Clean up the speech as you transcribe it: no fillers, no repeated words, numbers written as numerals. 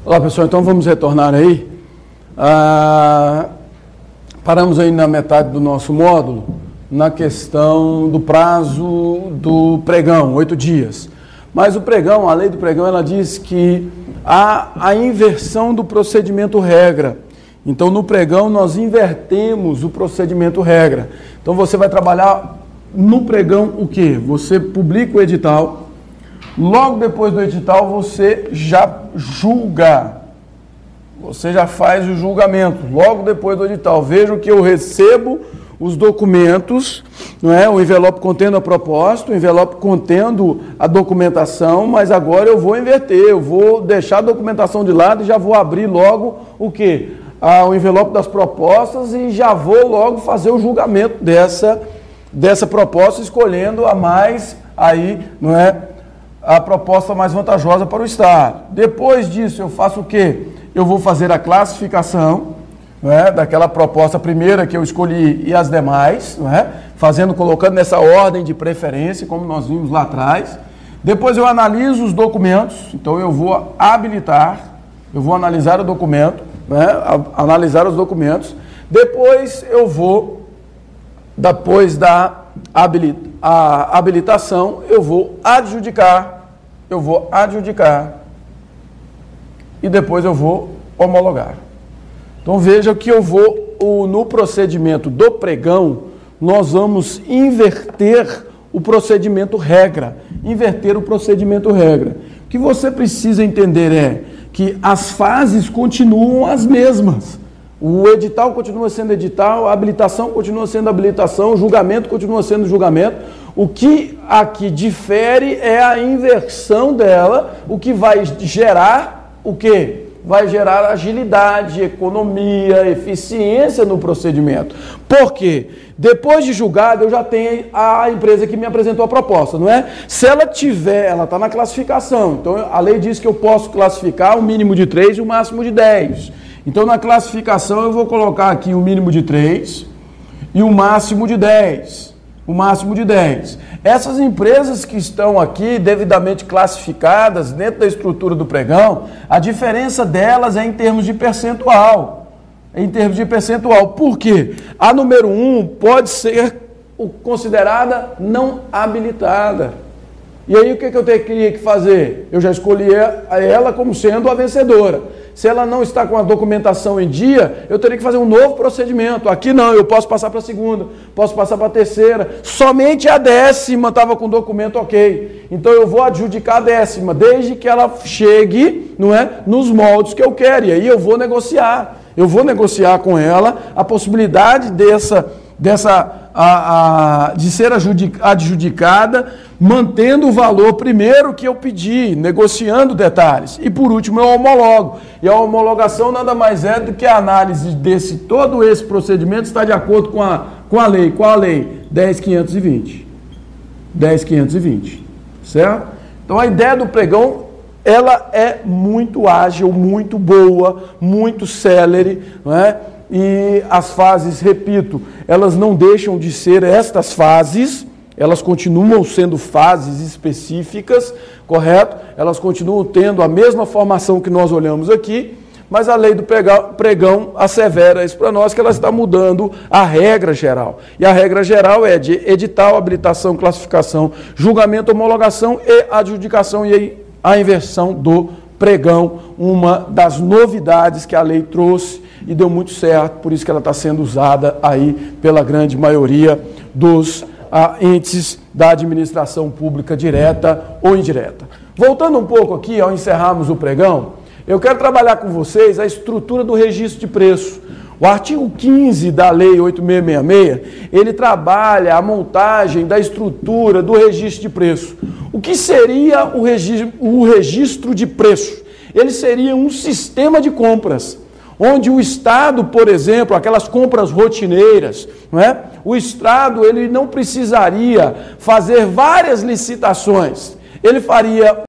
Olá pessoal, então vamos retornar aí. Paramos aí na metade do nosso módulo, na questão do prazo do pregão, 8 dias. Mas o pregão, a lei do pregão, ela diz que há a inversão do procedimento regra. Então no pregão nós invertemos o procedimento regra. Então você vai trabalhar no pregão o quê? Você publica o edital. Logo depois do edital, você já julga, você já faz o julgamento, logo depois do edital. Veja que eu recebo os documentos, não é? O envelope contendo a proposta, o envelope contendo a documentação, mas agora eu vou inverter, eu vou deixar a documentação de lado e já vou abrir logo o quê? O envelope das propostas e já vou logo fazer o julgamento dessa proposta, escolhendo a mais aí, não é? A proposta mais vantajosa para o Estado. Depois disso, eu faço o quê? Eu vou fazer a classificação, não é? Daquela proposta primeira que eu escolhi e as demais, não é? Colocando nessa ordem de preferência, como nós vimos lá atrás. Depois eu analiso os documentos, então eu vou habilitar, eu vou analisar o documento, né? Analisar os documentos. Depois eu vou, depois da habilitação, eu vou adjudicar, e depois eu vou homologar. Então veja que eu vou, no procedimento do pregão, nós vamos inverter o procedimento regra. O que você precisa entender é que as fases continuam as mesmas. O edital continua sendo edital, a habilitação continua sendo habilitação, o julgamento continua sendo julgamento. O que aqui difere é a inversão dela, o que vai gerar o quê? Vai gerar agilidade, economia, eficiência no procedimento. Por quê? Depois de julgado, eu já tenho a empresa que me apresentou a proposta, não é? Se ela tiver, ela está na classificação. Então, a lei diz que eu posso classificar o mínimo de 3 e o máximo de 10. Então, na classificação, eu vou colocar aqui o mínimo de 3 e o máximo de 10. Essas empresas que estão aqui devidamente classificadas dentro da estrutura do pregão, a diferença delas é em termos de percentual. Por quê? A número 1 pode ser considerada não habilitada. E aí o que eu teria que fazer? Eu já escolhi ela como sendo a vencedora. Se ela não está com a documentação em dia, eu teria que fazer um novo procedimento. Aqui não, eu posso passar para a segunda, posso passar para a terceira. Somente a 10ª estava com o documento ok. Então eu vou adjudicar a 10ª, desde que ela chegue, não é, nos moldes que eu quero. E aí eu vou negociar. Eu vou negociar com ela a possibilidade de ser adjudicada, mantendo o valor primeiro que eu pedi, negociando detalhes. E por último eu homologo. E a homologação nada mais é do que a análise todo esse procedimento está de acordo com a lei. Qual a lei? 10.520. 10.520. Certo? Então a ideia do pregão, ela é muito ágil, muito boa, muito célere, não é? E as fases, repito, elas não deixam de ser estas fases, elas continuam sendo fases específicas, correto? Elas continuam tendo a mesma formação que nós olhamos aqui, mas a lei do pregão assevera isso para nós, que ela está mudando a regra geral. E a regra geral é de edital, habilitação, classificação, julgamento, homologação e adjudicação, e aí a inversão do pregão, uma das novidades que a lei trouxe e deu muito certo, por isso que ela está sendo usada aí pela grande maioria dos entes da administração pública direta ou indireta. Voltando um pouco aqui, ao encerrarmos o pregão, eu quero trabalhar com vocês a estrutura do registro de preço. O artigo 15 da Lei 8.666, ele trabalha a montagem da estrutura do registro de preço. O que seria o registro de preço? Ele seria um sistema de compras, onde o Estado, por exemplo, aquelas compras rotineiras, não é? O Estado ele não precisaria fazer várias licitações, ele faria